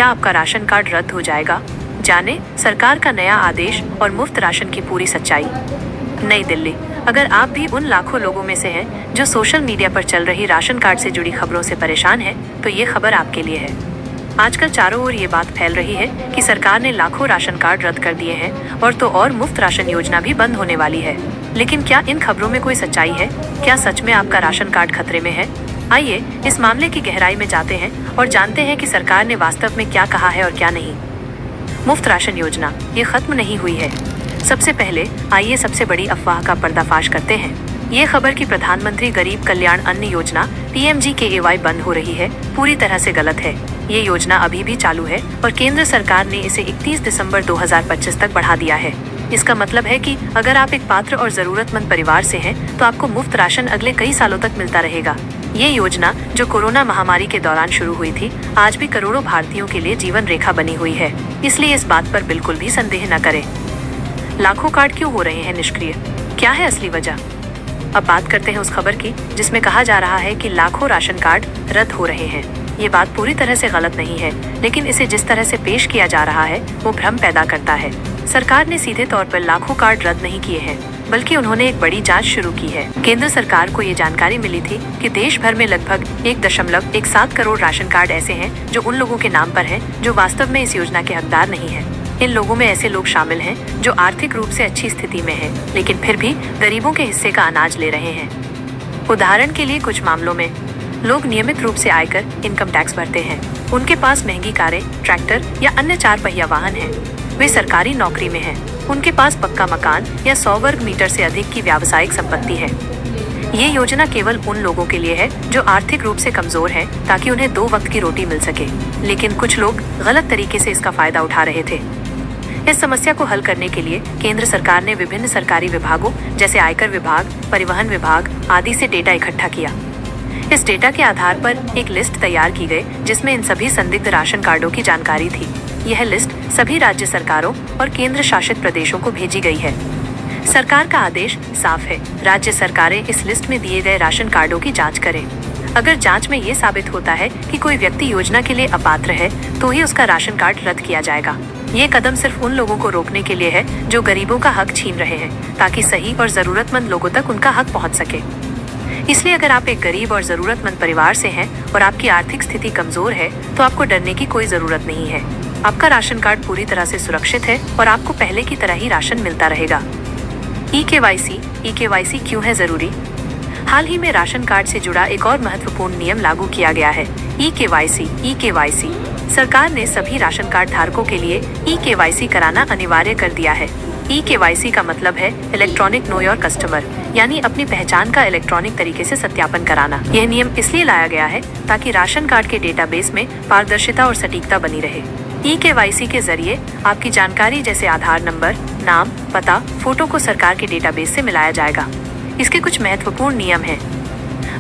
क्या आपका ration card रद्द हो जाएगा? जाने सरकार का नया आदेश और मुफ्त राशन की पूरी सच्चाई। नई दिल्ली। अगर आप भी उन लाखों लोगों में से हैं जो सोशल मीडिया पर चल रही राशन कार्ड से जुड़ी खबरों से परेशान हैं, तो ये खबर आपके लिए है। आजकल चारों ओर ये बात फैल रही है कि सरकार ने लाखों राशन कार्ड रद्द कर दिए हैं और तो और मुफ्त राशन योजना भी बंद होने वाली है। लेकिन क्या इन खबरों में कोई सच्चाई है? क्या सच में आपका राशन कार्ड खतरे में है? आइए इस मामले की गहराई में जाते हैं और जानते हैं कि सरकार ने वास्तव में क्या कहा है और क्या नहीं। मुफ्त राशन योजना ये खत्म नहीं हुई है। सबसे पहले आइए सबसे बड़ी अफवाह का पर्दाफाश करते हैं। ये खबर कि प्रधानमंत्री गरीब कल्याण अन्न योजना PMGKAY बंद हो रही है पूरी तरह से गलत है। ये योजना अभी भी चालू है और केंद्र सरकार ने इसे 31 दिसंबर 2025 तक बढ़ा दिया है। इसका मतलब है कि अगर आप एक पात्र और जरूरतमंद परिवार से हैं, तो आपको मुफ्त राशन अगले कई सालों तक मिलता रहेगा। ये योजना जो कोरोना महामारी के दौरान शुरू हुई थी, आज भी करोड़ों भारतीयों के लिए जीवन रेखा बनी हुई है। इसलिए इस बात पर बिल्कुल भी संदेह न करें। लाखों कार्ड क्यों हो रहे हैं निष्क्रिय? क्या है असली वजह? अब बात करते हैं उस खबर की जिसमें कहा जा रहा है कि लाखों राशन कार्ड रद्द हो रहे हैं। ये बात पूरी तरह से गलत नहीं है, लेकिन इसे जिस तरह से पेश किया जा रहा है वो भ्रम पैदा करता है। सरकार ने सीधे तौर पर लाखों कार्ड रद्द नहीं किए हैं, बल्कि उन्होंने एक बड़ी जांच शुरू की है। केंद्र सरकार को ये जानकारी मिली थी कि देश भर में लगभग 1.17 करोड़ राशन कार्ड ऐसे हैं जो उन लोगों के नाम पर हैं जो वास्तव में इस योजना के हकदार नहीं हैं। इन लोगों में ऐसे लोग शामिल हैं जो आर्थिक रूप से अच्छी स्थिति में हैं, लेकिन फिर भी गरीबों के हिस्से का अनाज ले रहे हैं। उदाहरण के लिए कुछ मामलों में लोग नियमित रूप से आयकर इनकम टैक्स भरते हैं। उनके पास महंगी कारें, ट्रैक्टर या अन्य 4 पहिया वाहन हैं। वे सरकारी नौकरी में हैं। उनके पास पक्का मकान या 100 वर्ग मीटर से अधिक की व्यावसायिक संपत्ति है। ये योजना केवल उन लोगों के लिए है जो आर्थिक रूप से कमजोर हैं, ताकि उन्हें 2 वक्त की रोटी मिल सके। लेकिन कुछ लोग गलत तरीके से इसका फायदा उठा रहे थे। इस समस्या को हल करने के लिए केंद्र सरकार ने विभिन्न सरकारी विभागों जैसे आयकर विभाग, परिवहन विभाग आदि से डेटा इकट्ठा किया। इस डेटा के आधार पर एक लिस्ट तैयार की गई जिसमें इन सभी संदिग्ध राशन कार्डों की जानकारी थी। यह लिस्ट सभी राज्य सरकारों और केंद्र शासित प्रदेशों को भेजी गई है। सरकार का आदेश साफ है, राज्य सरकारें इस लिस्ट में दिए गए राशन कार्डों की जांच करें। अगर जांच में ये साबित होता है कि कोई व्यक्ति योजना के लिए अपात्र है, तो ही उसका राशन कार्ड रद्द किया जाएगा। ये कदम सिर्फ उन लोगों को रोकने के लिए है जो गरीबों का हक छीन रहे हैं, ताकि सही और जरूरतमंद लोगों तक उनका हक पहुंच सके। इसलिए अगर आप एक गरीब और जरूरतमंद परिवार से हैं और आपकी आर्थिक स्थिति कमजोर है, तो आपको डरने की कोई जरूरत नहीं है। आपका राशन कार्ड पूरी तरह से सुरक्षित है और आपको पहले की तरह ही राशन मिलता रहेगा। ई-KYC क्यों है जरूरी? हाल ही में राशन कार्ड से जुड़ा एक और महत्वपूर्ण नियम लागू किया गया है, ई-KYC। सरकार ने सभी राशन कार्ड धारकों के लिए ई-KYC कराना अनिवार्य कर दिया है। ई-KYC का मतलब है इलेक्ट्रॉनिक नो योर कस्टमर, यानी अपनी पहचान का इलेक्ट्रॉनिक तरीके से सत्यापन कराना। यह नियम इसलिए लाया गया है ताकि राशन कार्ड के डेटाबेस में पारदर्शिता और सटीकता बनी रहे। ई-KYC के जरिए आपकी जानकारी जैसे आधार नंबर, नाम, पता, फोटो को सरकार के डेटाबेस से मिलाया जाएगा। इसके कुछ महत्वपूर्ण नियम हैं।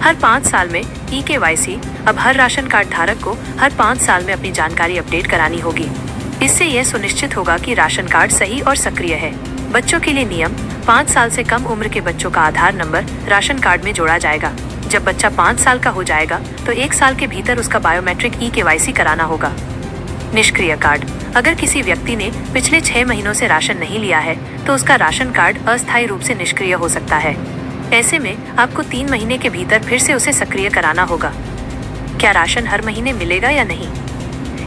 हर 5 साल में ई-KYC अब हर राशन कार्ड धारक को हर 5 साल में अपनी जानकारी अपडेट करानी होगी। इससे यह सुनिश्चित होगा कि राशन कार्ड सही और सक्रिय है। बच्चों के लिए नियम, 5 साल से कम उम्र के बच्चों का आधार नंबर राशन कार्ड में जोड़ा जाएगा। जब बच्चा 5 साल का हो जाएगा तो 1 साल के भीतर उसका बायोमेट्रिक ई-KYC कराना होगा। निष्क्रिय कार्ड, अगर किसी व्यक्ति ने पिछले 6 महीनों से राशन नहीं लिया है, तो उसका राशन कार्ड अस्थायी रूप से निष्क्रिय हो सकता है। ऐसे में आपको 3 महीने के भीतर फिर से उसे सक्रिय कराना होगा। क्या राशन हर महीने मिलेगा या नहीं?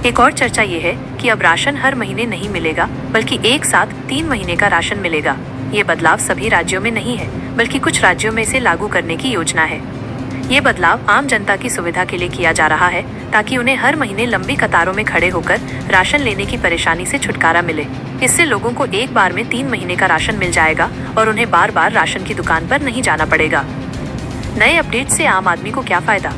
एक और चर्चा ये है कि अब राशन हर महीने नहीं मिलेगा, बल्कि एक साथ 3 महीने का राशन मिलेगा। ये बदलाव सभी राज्यों में नहीं है, बल्कि कुछ राज्यों में इसे लागू करने की योजना है। ये बदलाव आम जनता की सुविधा के लिए किया जा रहा है, ताकि उन्हें हर महीने लंबी कतारों में खड़े होकर राशन लेने की परेशानी से छुटकारा मिले। इससे लोगों को एक बार में 3 महीने का राशन मिल जाएगा और उन्हें बार बार राशन की दुकान पर नहीं जाना पड़ेगा। नए अपडेट से आम आदमी को क्या फायदा?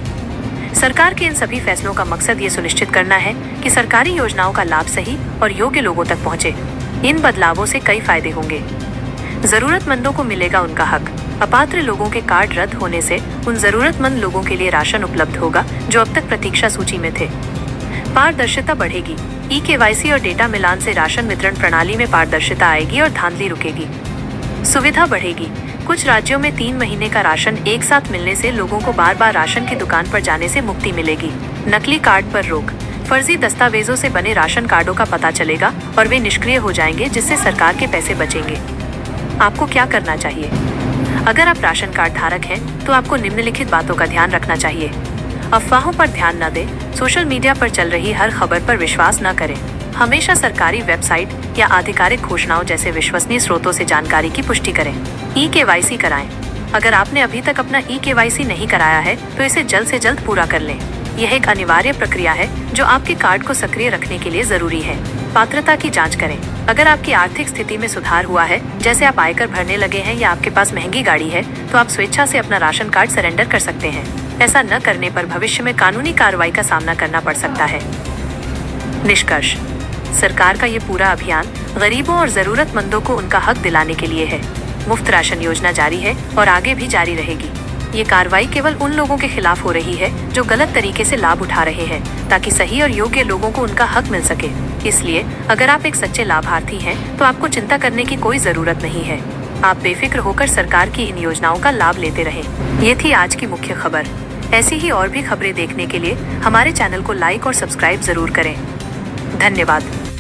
सरकार के इन सभी फैसलों का मकसद ये सुनिश्चित करना है कि सरकारी योजनाओं का लाभ सही और योग्य लोगों तक पहुंचे। इन बदलावों से कई फायदे होंगे। जरूरतमंदों को मिलेगा उनका हक। अपात्र लोगों के कार्ड रद्द होने से उन जरूरतमंद लोगों के लिए राशन उपलब्ध होगा जो अब तक प्रतीक्षा सूची में थे। पारदर्शिता बढ़ेगी। ई-KYC और डेटा मिलान से राशन वितरण प्रणाली में पारदर्शिता आएगी और धांधली रुकेगी। सुविधा बढ़ेगी। कुछ राज्यों में 3 महीने का राशन एक साथ मिलने से लोगों को बार बार राशन की दुकान पर जाने से मुक्ति मिलेगी। नकली कार्ड पर रोक। फर्जी दस्तावेजों से बने राशन कार्डों का पता चलेगा और वे निष्क्रिय हो जाएंगे, जिससे सरकार के पैसे बचेंगे। आपको क्या करना चाहिए? अगर आप राशन कार्ड धारक हैं, तो आपको निम्नलिखित बातों का ध्यान रखना चाहिए। अफवाहों पर ध्यान न दें। सोशल मीडिया पर चल रही हर खबर पर विश्वास न करें। हमेशा सरकारी वेबसाइट या आधिकारिक घोषणाओं जैसे विश्वसनीय स्रोतों से जानकारी की पुष्टि करें। ई-केवाईसी कराएं। अगर आपने अभी तक अपना ई-केवाईसी नहीं कराया है, तो इसे जल्द से जल्द पूरा कर लें। यह एक अनिवार्य प्रक्रिया है जो आपके कार्ड को सक्रिय रखने के लिए जरूरी है। पात्रता की जांच करें। अगर आपकी आर्थिक स्थिति में सुधार हुआ है, जैसे आप आयकर भरने लगे हैं या आपके पास महंगी गाड़ी है, तो आप स्वेच्छा से अपना राशन कार्ड सरेंडर कर सकते हैं। ऐसा न करने पर भविष्य में कानूनी कार्रवाई का सामना करना पड़ सकता है। निष्कर्ष: सरकार का ये पूरा अभियान गरीबों और जरूरतमंदों को उनका हक दिलाने के लिए है। मुफ्त राशन योजना जारी है और आगे भी जारी रहेगी। ये कार्रवाई केवल उन लोगों के खिलाफ हो रही है जो गलत तरीके से लाभ उठा रहे हैं, ताकि सही और योग्य लोगों को उनका हक मिल सके। इसलिए अगर आप एक सच्चे लाभार्थी हैं, तो आपको चिंता करने की कोई जरूरत नहीं है। आप बेफिक्र होकर सरकार की इन योजनाओं का लाभ लेते रहें। ये थी आज की मुख्य खबर। ऐसी ही और भी खबरें देखने के लिए हमारे चैनल को लाइक और सब्सक्राइब जरूर करें। धन्यवाद।